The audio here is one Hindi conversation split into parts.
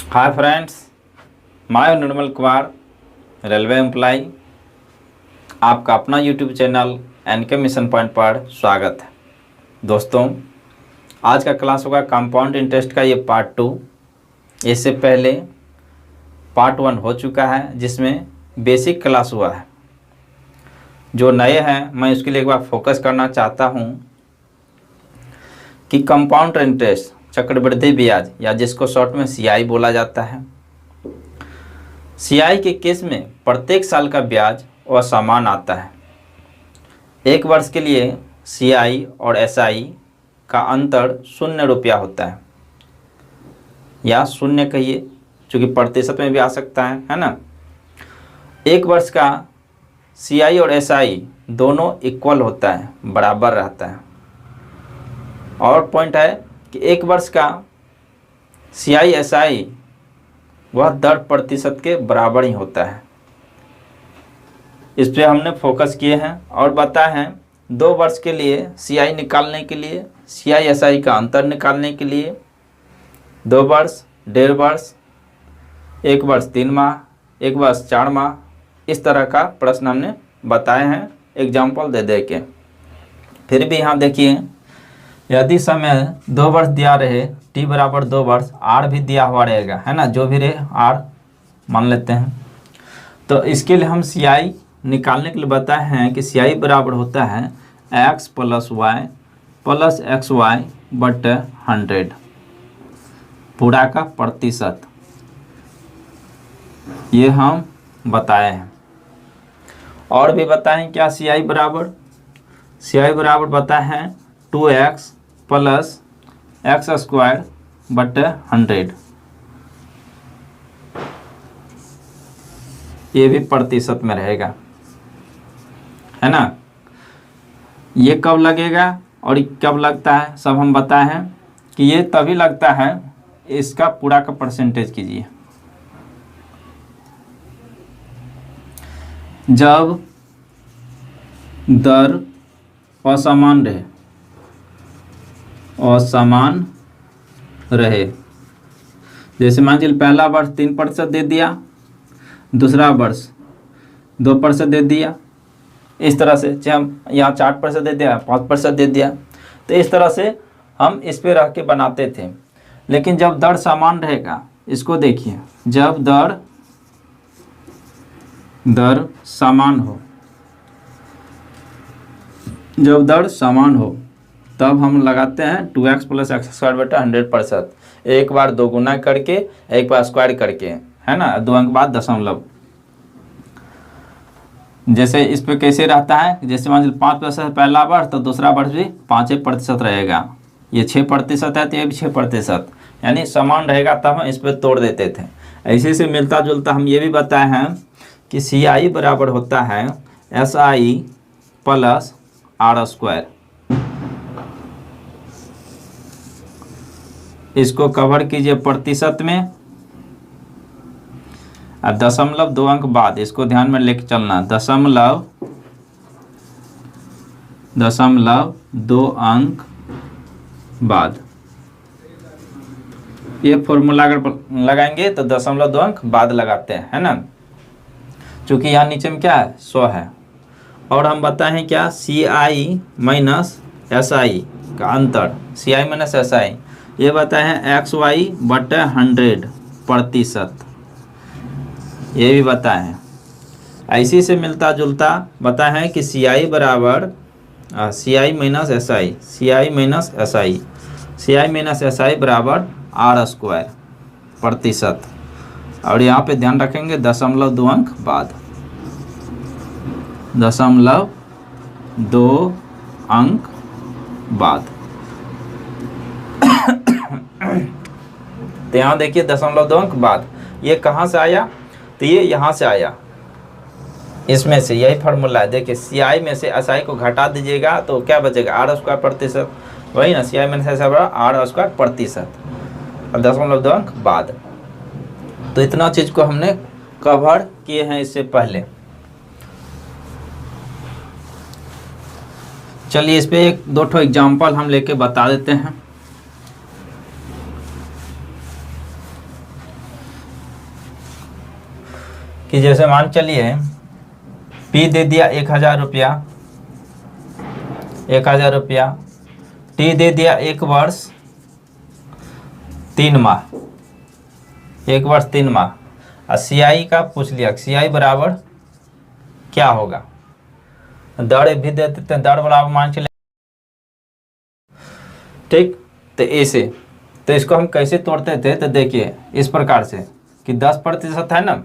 हाय फ्रेंड्स, मैं निर्मल कुमार, रेलवे एम्प्लॉय। आपका अपना YouTube channel NK mission point पर स्वागत है। दोस्तों, आज का क्लास होगा कंपाउंड इंटरेस्ट का, ये पार्ट 2। इससे पहले पार्ट 1 हो चुका है जिसमें बेसिक क्लास हुआ है। जो नए हैं, मैं उसके लिए एक बार फोकस करना चाहता हूँ कि कंपाउंड इंटरेस्ट, चक्रवृद्धि ब्याज, या जिसको शॉर्ट में सीआई बोला जाता है। सीआई के केस में प्रत्येक साल का ब्याज असमान आता है। एक वर्ष के लिए सीआई और एसआई का अंतर 0 रुपया होता है, या 0 कहिए, चूँकि प्रतिशत में भी आ सकता है ना। एक वर्ष का सीआई और एसआई दोनों इक्वल होता है, बराबर रहता है। और पॉइंट है कि एक वर्ष का सीआई एसआई वह दर प्रतिशत के बराबर ही होता है। इस पे हमने फोकस किए हैं और बताए हैं 2 वर्ष के लिए सीआई निकालने के लिए, सीआई एसआई का अंतर निकालने के लिए 2 वर्ष, 1.5 वर्ष, 1 वर्ष 3 माह, 1 वर्ष 4 माह, इस तरह का प्रश्न हमने बताए हैं एग्जाम्पल दे दे के। फिर भी यहाँ देखिए, यदि समय 2 वर्ष दिया रहे, t बराबर 2 वर्ष, r भी दिया हुआ रहेगा, है ना, जो भी रहे r मान लेते हैं। तो इसके लिए हम सीआई निकालने के लिए बताए हैं कि सीआई बराबर होता है x plus Y plus X Y बटे 100, पूरा का प्रतिशत, ये हम बताए हैं। और भी बताएं क्या सीआई बराबर बताए हैं 2x प्लस एक्स स्क्वायर बटे 100, ये भी प्रतिशत में रहेगा, है ना। ये कब लगेगा और कब लगता है सब हम बताए हैं कि ये तभी लगता है, इसका पूरा का परसेंटेज कीजिए, जब दर असमान रहे। जैसे मान लीजिए पहला वर्ष 3% दे दिया, दूसरा वर्ष 2% दे दिया, इस तरह से, चाहे हम यहाँ 4% दे दिया, 5% दे दिया, तो इस तरह से हम इस पे रह के बनाते थे। लेकिन जब दर समान रहेगा, इसको देखिए, जब दर समान हो तब हम लगाते हैं 2x प्लस एक्स स्क्वायर बटा 100%, एक बार 2 गुना करके, एक बार स्क्वायर करके, है ना, 2 अंक बाद दशमलव। जैसे इस पे कैसे रहता है, जैसे मान लीजिए 5% पहला वर्ष, तो दूसरा वर्ष भी 5% रहेगा। ये 6% है तो ये भी 6%, यानी समान रहेगा, तब हम इस पे तोड़ देते थे। ऐसे से मिलता जुलता हम ये भी बताए हैं कि सीआई बराबर होता है एसआई प्लस आर स्क्वायर। इसको कवर कीजिए प्रतिशत में, अब दशमलव 2 अंक बाद, इसको ध्यान में लेके चलना, दशमलव 2 अंक बाद, ये फॉर्मूला अगर लगाएंगे तो 2 अंक बाद लगाते हैं, है ना, क्योंकि यहाँ नीचे में क्या है, 100 है। और हम बताए हैं क्या, सीआई माइनस एसआई का अंतर, सीआई माइनस एसआई, ये बताए हैं एक्स वाई बटे 100%, ये भी बताए हैं। ऐसी से मिलता जुलता बताए हैं कि सीआई बराबर सीआई माइनस एसआई बराबर आर स्क्वायर प्रतिशत, और यहाँ पे ध्यान रखेंगे 0.2 अंक बाद, 0.2 अंक बाद। तो यहाँ देखिए 0.2 अंक बाद, ये कहाँ से आया, तो ये यहाँ से आया, इसमें से, यही फार्मूला है। देखिए सीआई में से एसआई को घटा दीजिएगा तो क्या बचेगा, आर स्क्वायर प्रतिशत, वही ना, सीआई में से एसआई आर स्क्वायर प्रतिशत, और 0.2 अंक बाद। तो इतना चीज़ को हमने कवर किए हैं इससे पहले। चलिए इस पे 1-2 एग्जाम्पल हम लेके बता देते हैं। कि जैसे मान चलिए P दे दिया 1000 रुपया, 1000 रुपया, T दे दिया 1 वर्ष 3 माह, 1 वर्ष 3 माह, और CI का पूछ लिया, CI बराबर क्या होगा। दर भी दे देते हैं, दर बराबर मान चलिए, ठीक। तो ऐसे, तो इसको हम कैसे तोड़ते थे, तो देखिए इस प्रकार से कि 10% है ना,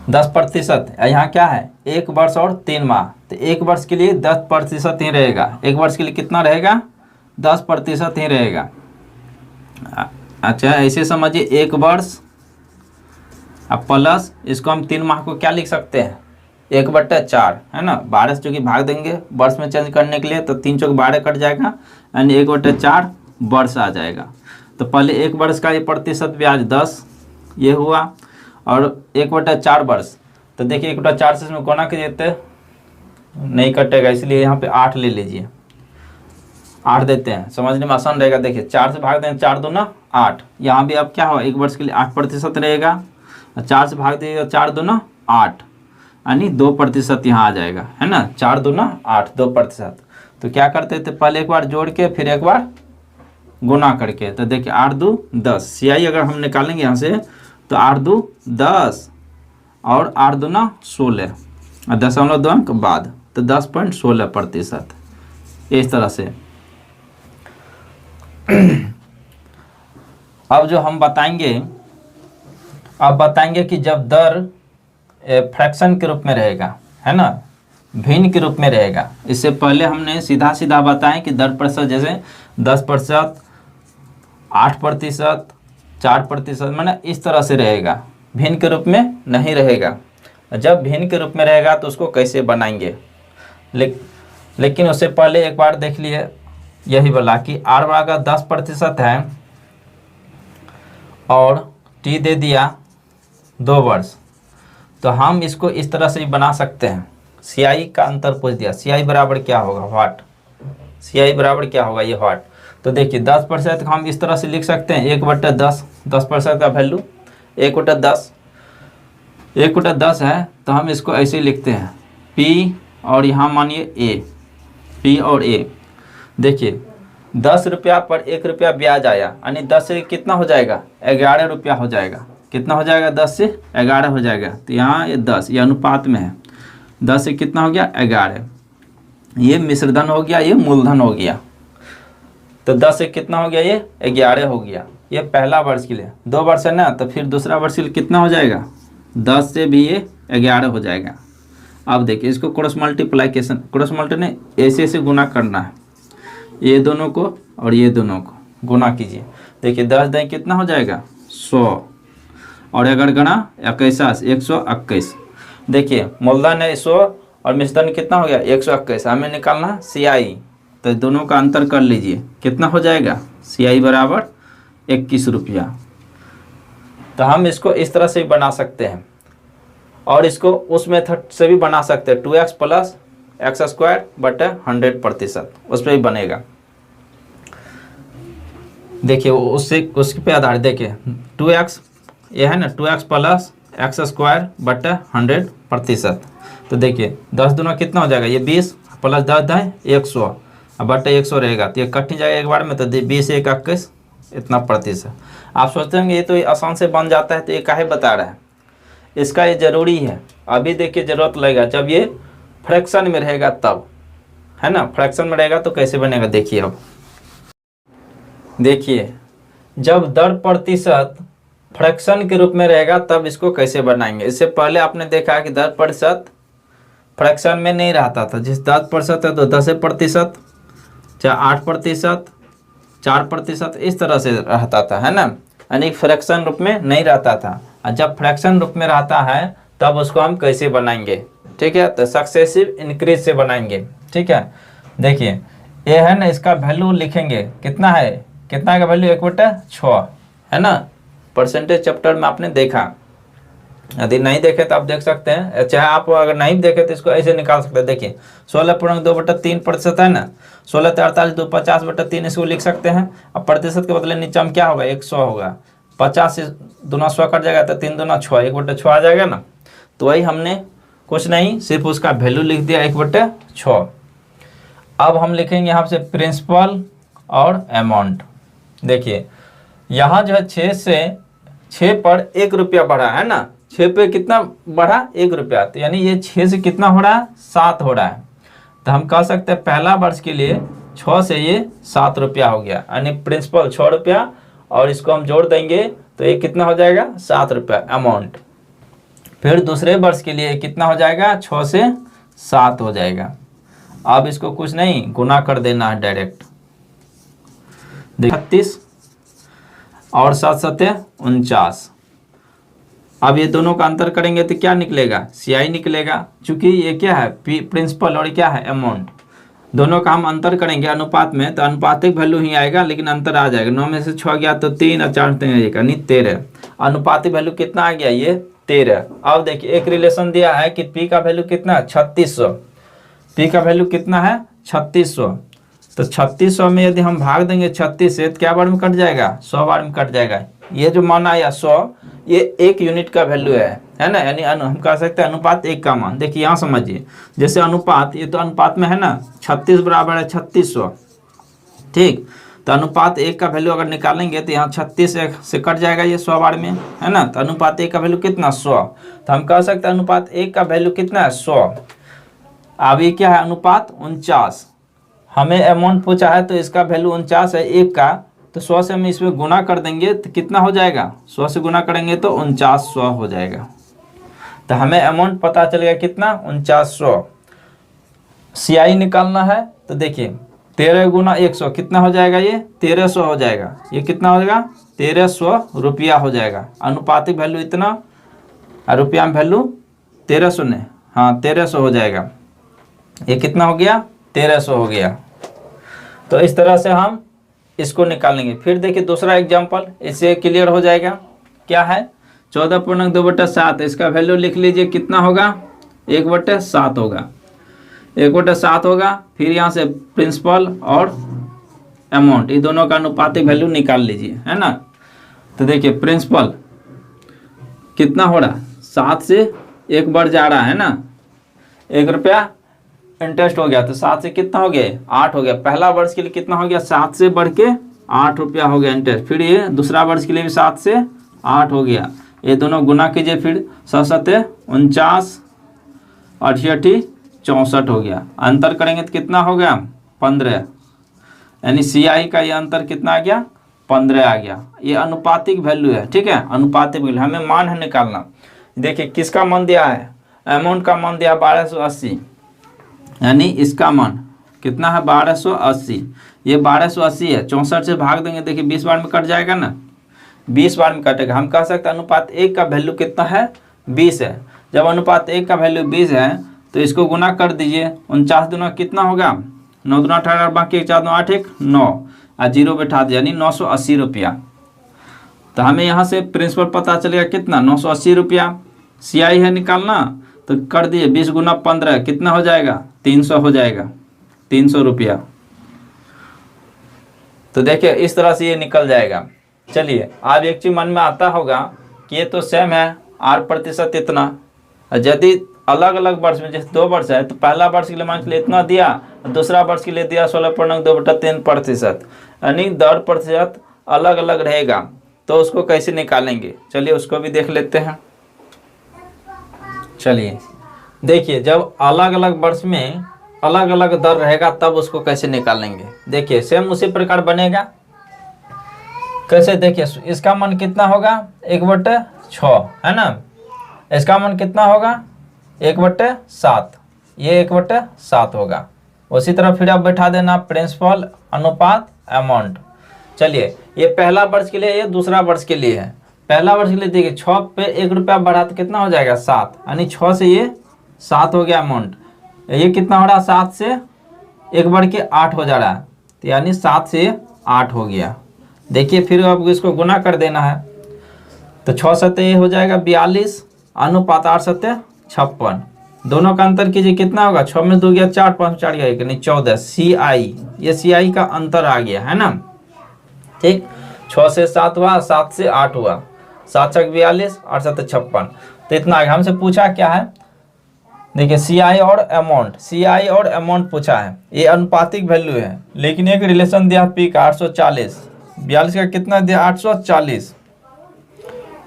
10%, यहाँ क्या है 1 वर्ष और 3 माह, तो 1 वर्ष के लिए 10% ही रहेगा, 1 वर्ष के लिए कितना रहेगा 10% ही रहेगा। अच्छा ऐसे समझिए 1 वर्ष अब प्लस इसको हम 3 माह को क्या लिख सकते हैं 1/4 है ना, 12 से चूँकि भाग देंगे वर्ष में चेंज करने के लिए, तो 3 चौक 12 कट जाएगा यानी 1/4 वर्ष आ जाएगा। तो पहले 1 वर्ष का ये प्रतिशत ब्याज 10 ये हुआ, और 1/4 वर्ष, तो देखिए 1/4 से इसमें गुना कर देते नहीं कटेगा, इसलिए यहाँ पे 8 ले लीजिए, 8 देते हैं, समझने में आसान रहेगा। देखिए 4 से भाग दें 4 दूना 8, यहाँ भी अब क्या हो 1 वर्ष के लिए 8% रहेगा, 4 से भाग दीजिएगा 4 दूना 8 यानी 2% यहाँ आ जाएगा, है ना, 4 दूना 8 2%। तो क्या करते थे पहले एक बार जोड़ के फिर एक बार गुना करके, तो देखिए 8 2 10, CI अगर हम निकालेंगे यहाँ से तो 8 2 10 और 8 दूना 16 और 0.2 अंक बाद, तो 10.16%। इस तरह से अब जो हम बताएंगे, अब बताएंगे कि जब दर फ्रैक्शन के रूप में रहेगा, है ना, भिन्न के रूप में रहेगा। इससे पहले हमने सीधा सीधा बताएं कि दर प्रतिशत जैसे 10%, 8%, 4%, माने इस तरह से रहेगा, भिन्न के रूप में नहीं रहेगा। जब भिन्न के रूप में रहेगा तो उसको कैसे बनाएंगे, लेकिन उससे पहले एक बार देख लिए यही बोला कि R बराबर 10% है और T दे दिया 2 वर्ष, तो हम इसको इस तरह से भी बना सकते हैं। CI का अंतर पूछ दिया, CI बराबर क्या होगा व्हाट, CI बराबर क्या होगा ये व्हाट। तो देखिए 10% हम इस तरह से लिख सकते हैं 1/10, 10% का वैल्यू 1/10, 1/10 है, तो हम इसको ऐसे लिखते हैं P और यहाँ मानिए A, P और A। देखिए 10 रुपया पर 1 रुपया ब्याज आया, यानी 10 से कितना हो जाएगा 11 रुपया हो जाएगा, कितना हो जाएगा 10 से 11 हो जाएगा। तो यहाँ ये 10 ये अनुपात में है, 10 से कितना हो गया 11, ये मिश्रधन हो गया, ये मूलधन हो गया, तो 10 से कितना हो गया ये 11 हो गया। ये पहला वर्ष के लिए, 2 वर्ष है ना, तो फिर दूसरा वर्ष के लिए कितना हो जाएगा 10 से भी ये 11 हो जाएगा। अब देखिए इसको क्रॉस मल्टीप्लाइकेशन, क्रॉस मल्टी ने ऐसे गुना करना है, ये दोनों को और ये दोनों को गुना कीजिए। देखिए 10 दें कितना हो जाएगा 100, और अगर गणा 21 121। देखिए मूलधन है 100 और मिश्रधन कितना हो गया 121, हमें निकालना CI, तो दोनों का अंतर कर लीजिए कितना हो जाएगा CI बराबर 21 रुपया। तो हम इसको इस तरह से भी बना सकते हैं, और इसको उस मेथड से भी बना सकते हैं 2x + x² बटे 100%, उस पर भी बनेगा। देखिए उसके पे आधारित, देखिए 2x ये है ना, 2x + x² बटे 100%। तो देखिए 10 दूना कितना हो जाएगा, ये 20 + 10 है 100 और बटे 100 रहेगा, तो ये कट नहीं जाएगा एक बार में, तो 20 1 21 इतना प्रतिशत। आप सोचते होंगे ये तो आसान से बन जाता है, तो ये काहे बता रहा है, इसका ये ज़रूरी है। अभी देखिए ज़रूरत लगेगा जब ये फ्रैक्शन में रहेगा तब, है ना, फ्रैक्शन में रहेगा तो कैसे बनेगा। देखिए अब देखिए जब दर प्रतिशत फ्रैक्शन के रूप में रहेगा तब इसको कैसे बनाएंगे। इससे पहले आपने देखा कि 10% फ्रैक्शन में नहीं रहता था, जिस 10% है तो 10%, चाहे 8%, 4% इस तरह से रहता था, है ना, यानी फ्रैक्शन रूप में नहीं रहता था। और जब फ्रैक्शन रूप में रहता है तब उसको हम कैसे बनाएंगे, ठीक है, तो सक्सेसिव इंक्रीज से बनाएंगे, ठीक है। देखिए ये है ना, इसका वैल्यू लिखेंगे कितना है, कितना का वैल्यू 1/6 है ना, परसेंटेज चैप्टर में आपने देखा। यदि नहीं देखे तो आप देख सकते हैं, चाहे आप अगर नहीं देखे तो इसको ऐसे निकाल सकते हैं। देखिए 16.2/3% है ना, 16 × 48 2 50/3 इसको लिख सकते हैं। अब प्रतिशत के बदले नीचे में क्या होगा 100 होगा, 50 से दूना 100 कट जाएगा तो 3 दूना 6, 1/6 आ जाएगा ना। तो वही हमने कुछ नहीं, सिर्फ उसका वैल्यू लिख दिया 1/6। अब हम लिखेंगे यहाँ से प्रिंसिपल और अमाउंट। देखिए यहाँ जो है 6 पर 1 रुपया बढ़ा है ना, 6 पे कितना बढ़ा 1 रुपया, तो यानी ये 6 से कितना हो रहा है 7 हो रहा है। तो हम कह सकते हैं पहला वर्ष के लिए 6 से ये 7 रुपया हो गया, यानी प्रिंसिपल 6 रुपया और इसको हम जोड़ देंगे तो ये कितना हो जाएगा 7 रुपया अमाउंट। फिर दूसरे वर्ष के लिए कितना हो जाएगा 6 से 7 हो जाएगा। अब इसको कुछ नहीं गुना कर देना है डायरेक्ट। 36 और 7 7 49। अब ये दोनों का अंतर करेंगे तो क्या निकलेगा, CI निकलेगा। चूंकि ये क्या है प्रिंसिपल और क्या है अमाउंट, दोनों का हम अंतर करेंगे अनुपात में तो अनुपातिक वैल्यू ही आएगा, लेकिन अंतर आ जाएगा। 9 में से 6 गया तो 3 और 4 3 यानी 13। अनुपातिक वैल्यू कितना आ गया ये 13। अब देखिए एक रिलेशन दिया है कि P का वैल्यू कितना है 3600। P का वैल्यू कितना है 3600। तो 3600 में यदि हम भाग देंगे 36 से तो क्या बार में कट जाएगा 100 बार में कट जाएगा। ये जो मान आया 100 ये 1 यूनिट का वैल्यू है ना, यानी हम कह सकते हैं अनुपात 1 का मान। देखिए यहाँ समझिए, जैसे अनुपात ये तो अनुपात में है ना 36 बराबर है 3600, ठीक। तो अनुपात 1 का वैल्यू अगर निकालेंगे तो यहाँ 36 से कट जाएगा ये 100 बार में, है ना। तो अनुपात 1 का वैल्यू कितना 100। तो हम कह सकते हैं अनुपात 1 का वैल्यू कितना है 100। अब ये क्या है अनुपात 49। हमें अमाउंट पूछा है तो इसका वैल्यू 49 है 1 का, तो 100 से हम इसमें गुना कर देंगे तो कितना हो जाएगा 100 से गुना करेंगे तो 4900 हो जाएगा। तो हमें अमाउंट पता चल गया कितना 4900। CI निकालना है तो देखिए 13 गुना 100 कितना हो जाएगा ये 1300 हो जाएगा। ये कितना हो जाएगा 1300 रुपया हो जाएगा। अनुपातिक वैल्यू इतना और रुपया में वैल्यू 1300 ने, हाँ 1300 हो जाएगा। ये कितना हो गया 1300 हो गया। तो इस तरह से हम इसको निकालेंगे। फिर देखिए दूसरा एग्जाम्पल, इससे क्लियर हो जाएगा। क्या है 14.2/7, इसका वैल्यू लिख लीजिए कितना होगा 1/7 होगा, 1/7 होगा। फिर यहाँ से प्रिंसिपल और अमाउंट ये दोनों का अनुपातिक वैल्यू निकाल लीजिए, है ना। तो देखिए प्रिंसिपल कितना हो रहा 7 से 1 बढ़ जा रहा है ना, 1 रुपया इंटरेस्ट हो गया तो 7 से कितना हो गया 8 हो गया। पहला वर्ष के लिए कितना हो गया 7 से बढ़ के 8 रुपया हो गया इंटरेस्ट। फिर ये दूसरा वर्ष के लिए भी 7 से 8 हो गया। ये दोनों गुना कीजिए, फिर 7 7 49 और 8 64 हो गया। अंतर करेंगे तो कितना हो गया 15, यानी CI का ये अंतर कितना आ गया 15 आ गया। ये अनुपातिक वैल्यू है, ठीक है, अनुपातिक वैल्यू। हमें मान है निकालना। देखिए किसका मान दिया है अमाउंट का मान दिया 1280, यानी इसका मान कितना है 1280। ये 1280 है, 64 से भाग देंगे देखिए 20 बार में कट जाएगा ना, 20 बार में कटेगा। हम कह सकते हैं अनुपात 1 का वैल्यू कितना है 20 है। जब अनुपात 1 का वैल्यू 20 है तो इसको गुना कर दीजिए। 49 दूना कितना होगा 9 दूना 18, बाकी 4 दूना 8 1 9 और 0 बैठा दिया, यानी 980 रुपया। तो हमें यहाँ से प्रिंसिपल पता चलेगा कितना 980 रुपया। CI है निकालना तो कर दिए 20 गुना 15 कितना हो जाएगा 300 हो जाएगा, 300 रुपया। तो देखिए इस तरह से ये निकल जाएगा। चलिए अब एक चीज मन में आता होगा कि ये तो सेम है 8% इतना। यदि अलग अलग वर्ष में जैसे 2 वर्ष है तो पहला वर्ष के लिए मान के लिए इतना दिया, दूसरा वर्ष के लिए दिया 16.2/3%, यानी 10% अलग अलग रहेगा। तो उसको कैसे निकालेंगे चलिए उसको भी देख लेते हैं। चलिए देखिए जब अलग अलग वर्ष में अलग अलग दर रहेगा तब उसको कैसे निकालेंगे। देखिए सेम उसी प्रकार बनेगा। कैसे देखिए इसका मान कितना होगा 1/6 है ना, इसका मान कितना होगा 1/7, ये 1/7 होगा। उसी तरह फिर आप बैठा देना प्रिंसिपल अनुपात अमाउंट। चलिए ये पहला वर्ष के लिए, ये दूसरा वर्ष के लिए है। पहला वर्ष के लिए देखिए 6 पे 1 रुपया बढ़ा तो कितना हो जाएगा 7, यानी 6 से ये 7 हो गया अमाउंट। ये कितना हो रहा है 7 से 1 बढ़ के 8 हो जा रहा है, तो यानी 7 से 8 हो गया। देखिए फिर आपको इसको गुना कर देना है तो 6 7 ये हो जाएगा 42, अनुपात 8 7 56। दोनों का अंतर कीजिए कितना होगा 6 में 2 गया 4, 5 4 गया यानी 14। CI ये CI का अंतर आ गया है ना, ठीक। 6 से 7 हुआ, 7 से 8 हुआ, 7 छक 42, 8 7 56। तो इतना आगे हमसे पूछा क्या है, देखिए सी आई और अमाउंट, सी आई और अमाउंट पूछा है, ये अनुपातिक वैल्यू है, लेकिन एक रिलेशन दिया पी का 840, 42 का कितना दिया 840,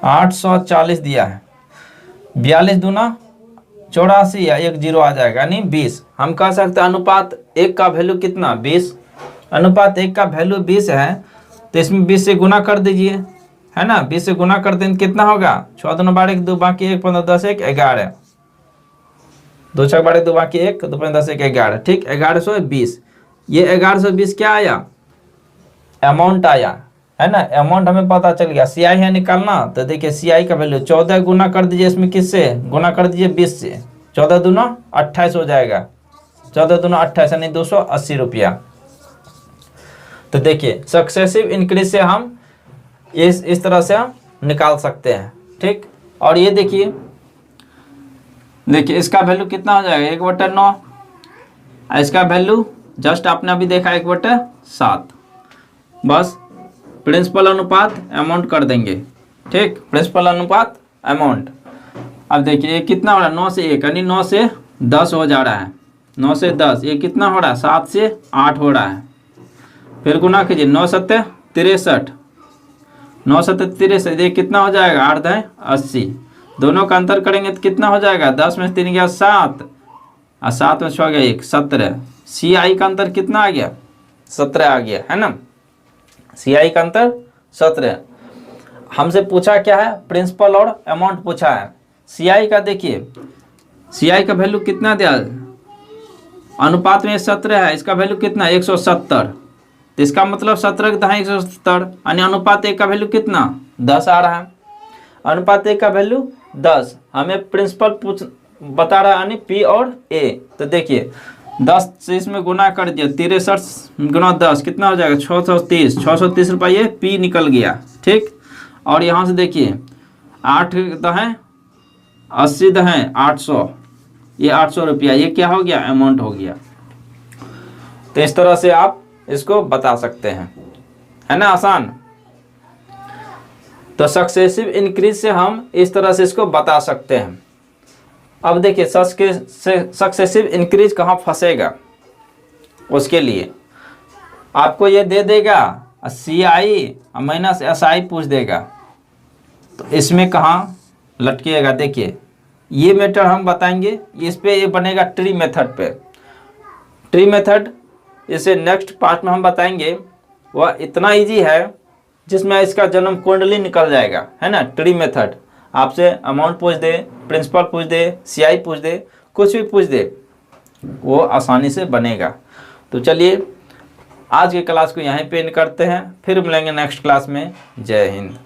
840 दिया है, 42 दूना 84 या 1 0 आ जाएगा यानी 20। हम कह सकते हैं अनुपात 1 का वैल्यू कितना 20, अनुपात 1 का वैल्यू 20 है, तो इसमें 20 से गुना कर दीजिए, है ना, 20 से गुना कर दें कितना होगा, 6 2 12 1 2 बाकी 1 15 10 1 11, 2 6 12 2 बाकी 1 2 5 10 1 11, ठीक, 1120। ये 1120 क्या आया, अमाउंट आया, है ना, अमाउंट हमें पता चल गया। सी आई है निकालना, तो देखिए सी आई का वैल्यू 14 गुना कर दीजिए, इसमें किससे गुना कर दीजिए 20 से, 14 दूना 28 हो जाएगा, 14 दूना 28 यानी 280 रुपया। तो देखिए सक्सेसिव इंक्रीज से हम इस तरह से हम निकाल सकते हैं, ठीक। और ये देखिए इसका वैल्यू कितना हो जाएगा 1/9, इसका वैल्यू जस्ट आपने अभी देखा 1/7, बस प्रिंसिपल अनुपात अमाउंट कर देंगे, ठीक, प्रिंसिपल अनुपात अमाउंट। अब देखिए ये कितना हो रहा है 9 से 1 यानी 9 से 10 हो जा रहा है, 9 से 10, ये कितना हो रहा है 7 से 8 हो रहा है, फिर गुना कीजिए 9 7 63, 9 7 63, ये कितना हो जाएगा 8 10 80, दोनों का अंतर करेंगे तो कितना हो जाएगा 10 में 3 गया 7 और 7 में 6 गया 1 17, सी आई का अंतर कितना आ गया 17 आ गया, है ना, सी आई का अंतर 17। हमसे पूछा क्या है प्रिंसिपल और अमाउंट पूछा है। सी आई का देखिए, सी आई का वैल्यू कितना दिया, अनुपात में 17 है, इसका वैल्यू कितना 170, तो इसका मतलब 17 का 170 यानी अनुपात 1 का वैल्यू कितना 10 आ रहा है, अनुपात 1 का वैल्यू 10, हमें प्रिंसिपल बता रहा है यानी पी और ए। तो देखिए 10 से इसमें गुना कर दिया, 63 गुना 10 कितना हो जाएगा 630 रुपये पी निकल गया, ठीक। और यहाँ से देखिए 8 दहें 80 दहें 800, ये 800 रुपया, ये क्या हो गया अमाउंट हो गया। तो इस तरह से आप इसको बता सकते हैं, है ना, आसान। तो सक्सेसिव इंक्रीज से हम इस तरह से इसको बता सकते हैं। अब देखिए सक्सेसिव इंक्रीज कहाँ फंसेगा, उसके लिए आपको ये दे देगा सी आई माइनस एस आई पूछ देगा, तो इसमें कहाँ लटकेगा। देखिए ये मेथड हम बताएंगे, इस पे ये बनेगा ट्री मेथड पे, ट्री मेथड इसे नेक्स्ट पार्ट में हम बताएंगे। वह इतना इजी है जिसमें इसका जन्म कुंडली निकल जाएगा, है ना। ट्री मेथड आपसे अमाउंट पूछ दे, प्रिंसिपल पूछ दे, सी आई पूछ दे, कुछ भी पूछ दे, वो आसानी से बनेगा। तो चलिए आज की क्लास को यहीं पे एंड करते हैं, फिर मिलेंगे नेक्स्ट क्लास में। जय हिंद।